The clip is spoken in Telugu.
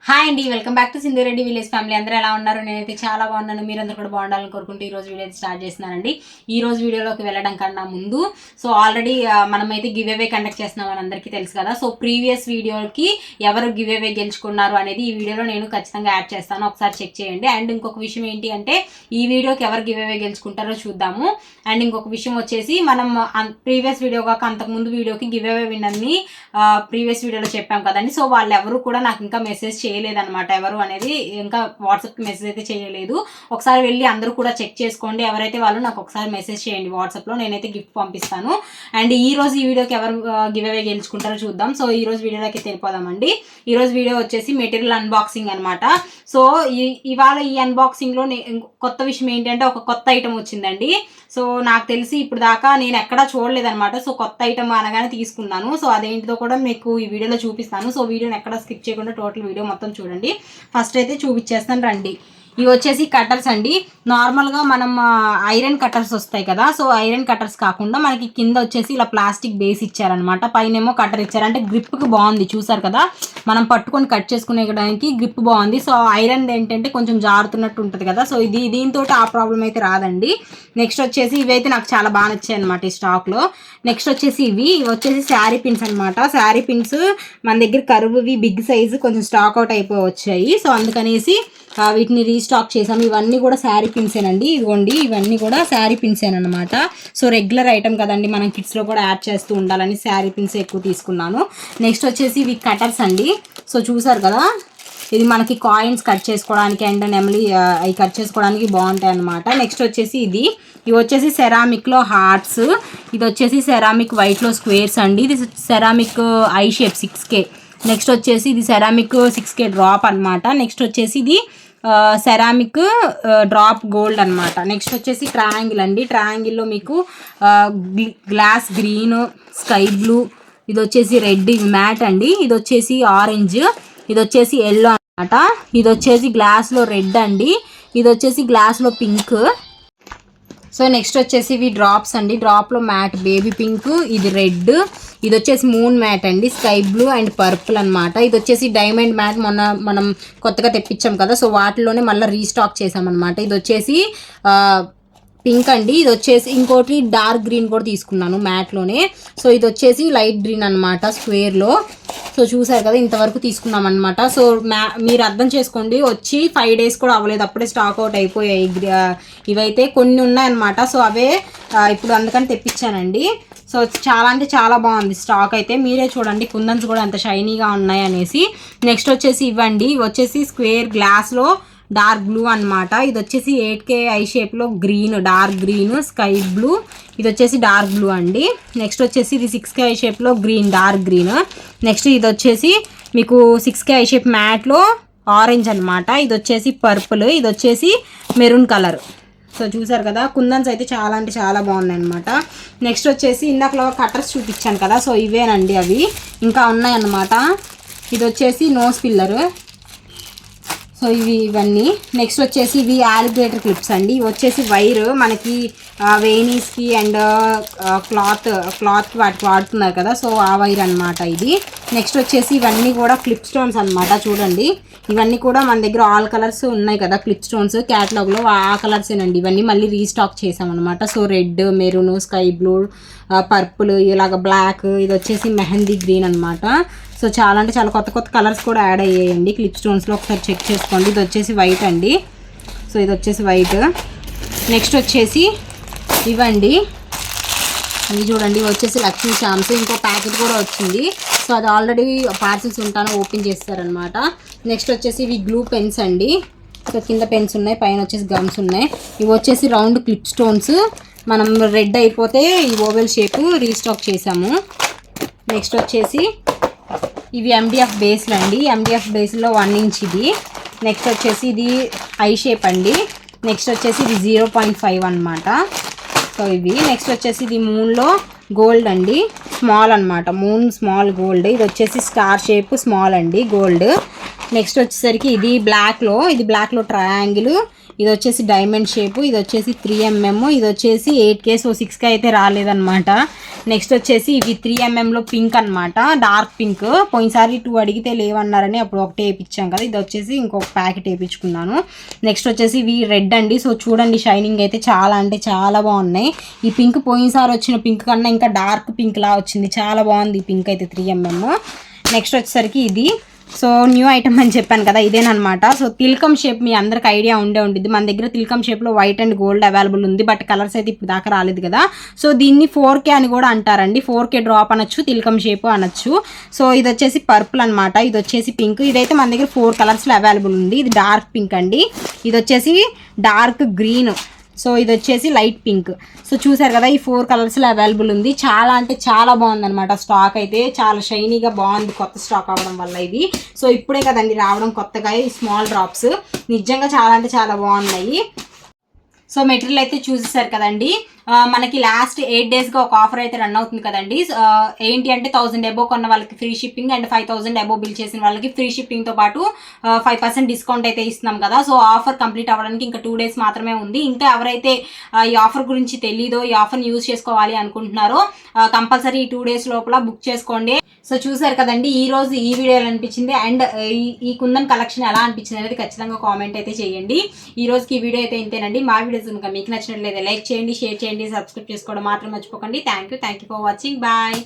హాయ్ అండి, welcome back to Sindhu Reddy village family. అందరూ ఎలా ఉన్నారు? నేనైతే చాలా బాగున్నాను. మీరందరూ కూడా బాగుండాలని కోరుకుంటూ ఈ రోజు వీడియో స్టార్ట్ చేస్తున్నానండి. ఈ రోజు వీడియోలోకి వెళ్ళడం కన్నా ముందు ఆల్రెడీ మనమైతే గివ్ అవే కండక్ట్ చేస్తున్నామని అందరికీ తెలుసు కదా. ప్రీవియస్ వీడియోకి ఎవరు గివ్ అవే గెలుచుకున్నారు అనేది ఈ వీడియోలో నేను ఖచ్చితంగా యాడ్ చేస్తాను, ఒకసారి చెక్ చేయండి. అండ్ ఇంకొక విషయం ఏంటి అంటే ఈ వీడియోకి ఎవరు గివ్ అవే గెలుచుకుంటారో చూద్దాము. అండ్ ఇంకొక విషయం వచ్చేసి మనం ప్రీవియస్ వీడియో కాక అంతకుముందు వీడియోకి గివ్ అవే విన్నర్ని ప్రీవియస్ వీడియోలో చెప్పాం కదండి. వాళ్ళు ఎవరు కూడా నాకు ఇంకా మెసేజ్ చేయలేదన్నమాట. ఎవరు అనేది ఇంకా వాట్సాప్కి మెసేజ్ అయితే చేయలేదు. ఒకసారి వెళ్ళి అందరూ కూడా చెక్ చేసుకోండి. ఎవరైతే వాళ్ళు నాకు ఒకసారి మెసేజ్ చేయండి వాట్సాప్లో, నేనైతే గిఫ్ట్ పంపిస్తాను. అండ్ ఈ రోజు ఈ వీడియోకి ఎవరు గివ్ అవే గెలుచుకుంటారో చూద్దాం. ఈ రోజు వీడియోలోకి తెలిపోదామండి. ఈ రోజు వీడియో వచ్చేసి మెటీరియల్ అన్బాక్సింగ్ అనమాట. ఇవాళ ఈ అన్బాక్సింగ్లో కొత్త విషయం ఏంటంటే ఒక కొత్త ఐటమ్ వచ్చిందండి. నాకు తెలిసి ఇప్పుడు దాకా నేను ఎక్కడా చూడలేదన్నమాట. కొత్త ఐటమ్ అనగానే తీసుకున్నాను. అదేంటిదో కూడా మీకు ఈ వీడియోలో చూపిస్తాను. వీడియోని ఎక్కడ స్కిప్ చేయకుండా టోటల్ వీడియో మొత్తం చూడండి. ఫస్ట్ అయితే చూపించేస్తాను రండి. ఇవి వచ్చేసి కట్టర్స్ అండి. నార్మల్గా మనం ఐరన్ కట్టర్స్ వస్తాయి కదా. ఐరన్ కట్టర్స్ కాకుండా మనకి కింద వచ్చేసి ఇలా ప్లాస్టిక్ బేస్ ఇచ్చారనమాట. పైన ఏమో కట్టర్ ఇచ్చారు. అంటే గ్రిప్కి బాగుంది, చూసారు కదా. మనం పట్టుకొని కట్ చేసుకునేడానికి గ్రిప్ బాగుంది. ఐరన్ ఏంటంటే కొంచెం జారుతున్నట్టు ఉంటుంది కదా. దీంతో ఆ ప్రాబ్లం అయితే రాదండి. నెక్స్ట్ వచ్చేసి ఇవైతే నాకు చాలా బాగా నచ్చాయి అనమాట ఈ స్టాక్లో. నెక్స్ట్ వచ్చేసి ఇవి వచ్చేసి శారీ పిన్స్ అనమాట. శారీ పిన్స్ మన దగ్గర కరువువి బిగ్ సైజు కొంచెం స్టాక్ అవుట్ అయిపోయి వచ్చాయి. అందుకనేసి వీటిని రీస్టాక్ చేసాము. ఇవన్నీ కూడా శారీ పిన్సేనండి. ఇదిగోండి, ఇవన్నీ కూడా శారీ పిన్సేనమాట. రెగ్యులర్ ఐటమ్ కదండి, మనం కిడ్స్లో కూడా యాడ్ చేస్తూ ఉండాలని శారీ పిన్స్ ఎక్కువ తీసుకున్నాను. నెక్స్ట్ వచ్చేసి ఇవి కటర్స్ అండి. చూసారు కదా, ఇది మనకి కాయిన్స్ కట్ చేసుకోవడానికి అండ్ నెమలి అవి కట్ చేసుకోవడానికి బాగుంటాయి అనమాట. నెక్స్ట్ వచ్చేసి ఇవి వచ్చేసి సెరామిక్లో హార్ట్స్, ఇది వచ్చేసి సెరామిక్ వైట్లో స్క్వేర్స్ అండి. ఇది ceramic I shape 6K. Next వచ్చేసి ఇది సెరామిక్ 6K డ్రాప్ అనమాట. నెక్స్ట్ వచ్చేసి ఇది సెరామిక్ డ్రాప్ గోల్డ్ అనమాట. నెక్స్ట్ వచ్చేసి ట్రయాంగిల్ అండి. ట్రయాంగిల్లో మీకు గ్లాస్ గ్రీన్, స్కై బ్లూ, ఇది వచ్చేసి రెడ్, ఇది మ్యాట్ అండి. ఇది వచ్చేసి ఆరెంజ్, ఇది వచ్చేసి ఎల్లో అనమాట. ఇది వచ్చేసి గ్లాస్లో రెడ్ అండి. ఇది వచ్చేసి గ్లాస్లో పింక్. నెక్స్ట్ వచ్చేసి ఇవి డ్రాప్స్ అండి. డ్రాప్లో మ్యాట్ బేబీ పింక్, ఇది రెడ్, ఇది వచ్చేసి మూన్ మ్యాట్ అండి, స్కై బ్లూ అండ్ పర్పుల్ అనమాట. ఇది వచ్చేసి డైమండ్ మ్యాట్, మొన్న మనం కొత్తగా తెప్పించాం కదా. వాటిలోనే మళ్ళీ రీస్టాక్ చేసామన్నమాట. ఇది వచ్చేసి పింక్ అండి. ఇది వచ్చేసి ఇంకోటి డార్క్ గ్రీన్ కూడా తీసుకున్నాను మ్యాట్లోనే. ఇది వచ్చేసి లైట్ గ్రీన్ అనమాట స్క్వేర్లో. చూసారు కదా, ఇంతవరకు తీసుకున్నాం అనమాట. మీరు అర్థం చేసుకోండి, వచ్చి 5 days కూడా అవ్వలేదు, అప్పుడే స్టాక్ అవుట్ అయిపోయాయి. ఇవైతే కొన్ని ఉన్నాయన్నమాట. అవే ఇప్పుడు అందుకని తెప్పించానండి. చాలా అంటే చాలా బాగుంది స్టాక్ అయితే. మీరే చూడండి కుందన్స్ కూడా ఎంత షైనీగా ఉన్నాయి అనేసి. నెక్స్ట్ వచ్చేసి ఇవ్వండి, ఇవి వచ్చేసి స్క్వేర్ గ్లాస్లో డార్క్ బ్లూ అనమాట. ఇది వచ్చేసి 8K ఐ షేప్లో green, dark green, sky blue, ఇది వచ్చేసి డార్క్ బ్లూ అండి. నెక్స్ట్ వచ్చేసి ఇది 6K ఐ షేప్లో గ్రీన్, డార్క్ గ్రీన్. నెక్స్ట్ ఇది వచ్చేసి మీకు 6K ఐ షేప్ మ్యాట్లో ఆరెంజ్ అనమాట. ఇది వచ్చేసి పర్పుల్, ఇది వచ్చేసి మెరూన్ కలర్. చూసారు కదా, కుందన్స్ అయితే చాలా అంటే చాలా బాగున్నాయి అనమాట. నెక్స్ట్ వచ్చేసి ఇందాకలో కట్టర్స్ చూపించాను కదా. ఇవేనండి అవి, ఇంకా ఉన్నాయన్నమాట. ఇది వచ్చేసి నోస్ పిల్లర్. ఇవన్నీ. నెక్స్ట్ వచ్చేసి ఇవి ఆలిగేటర్ క్లిప్స్ అండి. ఇవి వచ్చేసి వైర్ మనకి వెయినీస్కి అండ్ క్లాత్కి వాటికి వాడుతున్నారు కదా. ఆ వైర్ అనమాట ఇది. నెక్స్ట్ వచ్చేసి ఇవన్నీ కూడా క్లిప్ స్టోన్స్ అనమాట. చూడండి, ఇవన్నీ కూడా మన దగ్గర ఆల్ కలర్స్ ఉన్నాయి కదా క్లిప్ స్టోన్స్ క్యాటలాగ్లో, ఆ కలర్సేనండి. ఇవన్నీ మళ్ళీ రీస్టాక్ చేసామన్నమాట. Red, maroon, sky blue, purple, ఇలాగ బ్లాక్, ఇది వచ్చేసి మెహందీ గ్రీన్ అనమాట. చాలా అంటే చాలా కొత్త కొత్త కలర్స్ కూడా యాడ్ అయ్యాయండి క్లిప్ స్టోన్స్లో, ఒకసారి చెక్ చేసుకోండి. ఇది వచ్చేసి వైట్ అండి. ఇది వచ్చేసి వైట్. నెక్స్ట్ వచ్చేసి ఇవ్వండి, ఇవి చూడండి, ఇవి వచ్చేసి లక్ష్మీ చామ్స్. ఇంకో ప్యాకెట్ కూడా వచ్చింది. అది ఆల్రెడీ పార్సిల్స్ ఉంటాను ఓపెన్ చేస్తారనమాట. నెక్స్ట్ వచ్చేసి ఇవి గ్లూ పెన్స్ అండి. కింద పెన్స్ ఉన్నాయి, పైన వచ్చేసి గమ్స్ ఉన్నాయి. ఇవి వచ్చేసి రౌండ్ క్లిప్ స్టోన్స్. మనం రెడ్ అయిపోతే ఈ ఓవెల్ షేప్ రీస్టాక్ చేసాము. నెక్స్ట్ వచ్చేసి ఇవి MDF బేస్లు అండి. MDF బేస్లో 1 inch ఇది. నెక్స్ట్ వచ్చేసి ఇది ఐ షేప్ అండి. నెక్స్ట్ వచ్చేసి ఇది 0.5 అనమాట. ఇవి. నెక్స్ట్ వచ్చేసి ఇది మూన్లో గోల్డ్ అండి, స్మాల్ అనమాట. Moon small gold. ఇది వచ్చేసి స్టార్ షేప్ స్మాల్ అండి, గోల్డ్. నెక్స్ట్ వచ్చేసరికి ఇది బ్లాక్లో ట్రయాంగిల్, ఇది వచ్చేసి డైమండ్ షేపు, ఇది వచ్చేసి 3mm, ఇది వచ్చేసి 8K, సో 6K అయితే రాలేదన్నమాట. నెక్స్ట్ వచ్చేసి ఇవి 3mmలో పింక్ అనమాట, డార్క్ పింక్. పోయినసారి 2 అడిగితే లేవన్నారని అప్పుడు ఒకటే వేయించాం కదా, ఇది వచ్చేసి ఇంకొక ప్యాకెట్ వేయించుకున్నాను. నెక్స్ట్ వచ్చేసి ఇవి రెడ్ అండి. సో చూడండి షైనింగ్ అయితే చాలా అంటే చాలా బాగున్నాయి. ఈ పింక్ పోయినసారి వచ్చిన పింక్ కన్నా ఇంకా డార్క్ పింక్ లా వచ్చింది, చాలా బాగుంది ఈ పింక్ అయితే 3mm. నెక్స్ట్ వచ్చేసరికి ఇది సో న్యూ ఐటమ్ అని చెప్పాను కదా, ఇదేనమాట. సో తిల్కమ్ షేప్ మీ అందరికి ఐడియా ఉంటుంది. మన దగ్గర తిల్కమ్ షేప్లో వైట్ అండ్ గోల్డ్ అవైలబుల్ ఉంది, బట్ కలర్స్ అయితే ఇప్పుడు దాకా రాలేదు కదా. సో దీన్ని 4K అని కూడా అంటారండి, 4K డ్రాప్ అనొచ్చు, తిల్కమ్ షేప్ అనొచ్చు. సో ఇది వచ్చేసి పర్పుల్ అనమాట, ఇది వచ్చేసి పింక్. ఇదైతే మన దగ్గర 4 కలర్స్లో అవైలబుల్ ఉంది. ఇది డార్క్ పింక్ అండి, ఇది వచ్చేసి డార్క్ గ్రీన్, సో ఇది వచ్చేసి లైట్ పింక్. సో చూసారు కదా, ఈ 4 కలర్స్లో అవైలబుల్ ఉంది. చాలా అంటే చాలా బాగుంది అనమాట. స్టాక్ అయితే చాలా షైనీగా బాగుంది, కొత్త స్టాక్ అవ్వడం వల్ల ఇది. సో ఇప్పుడే కదండి రావడం కొత్తగా ఈ స్మాల్ డ్రాప్స్, నిజంగా చాలా అంటే చాలా బాగున్నాయి. సో మెటీరియల్ అయితే చూసేసారు కదండి. మనకి లాస్ట్ 8 డేస్గా ఒక ఆఫర్ అయితే రన్ అవుతుంది కదండి. ఏంటి అంటే 1000 అబోవ్ కొన్న వాళ్ళకి free shipping and 5000 above bill చేసిన వాళ్ళకి ఫ్రీ షిప్పింగ్తో పాటు 5% డిస్కౌంట్ అయితే ఇస్తున్నాం కదా. సో ఆఫర్ కంప్లీట్ అవ్వడానికి ఇంకా 2 డేస్ మాత్రమే ఉంది. ఇంకా ఎవరైతే ఈ ఆఫర్ గురించి తెలీదో, ఈ ఆఫర్ని యూజ్ చేసుకోవాలి అనుకుంటున్నారో కంపల్సరీ ఈ 2 డేస్ లోపల బుక్ చేసుకోండి. సో చూసారు కదండి ఈ రోజు ఈ వీడియో ఎలా అనిపించింది అండ్ ఈ కుందన్ కలెక్షన్ ఎలా అనిపించింది అనేది ఖచ్చితంగా కామెంట్ అయితే చేయండి. ఈ రోజుకి ఈ వీడియో అయితే ఇంతేనండి. మా వీడియోస్ కనుక మీకు నచ్చినట్లయితే లైక్ చేయండి, షేర్ చేయండి, సబ్స్క్రైబ్ చేసుకోవడం మాత్రం మర్చిపోకండి. Thank you for watching. Bye.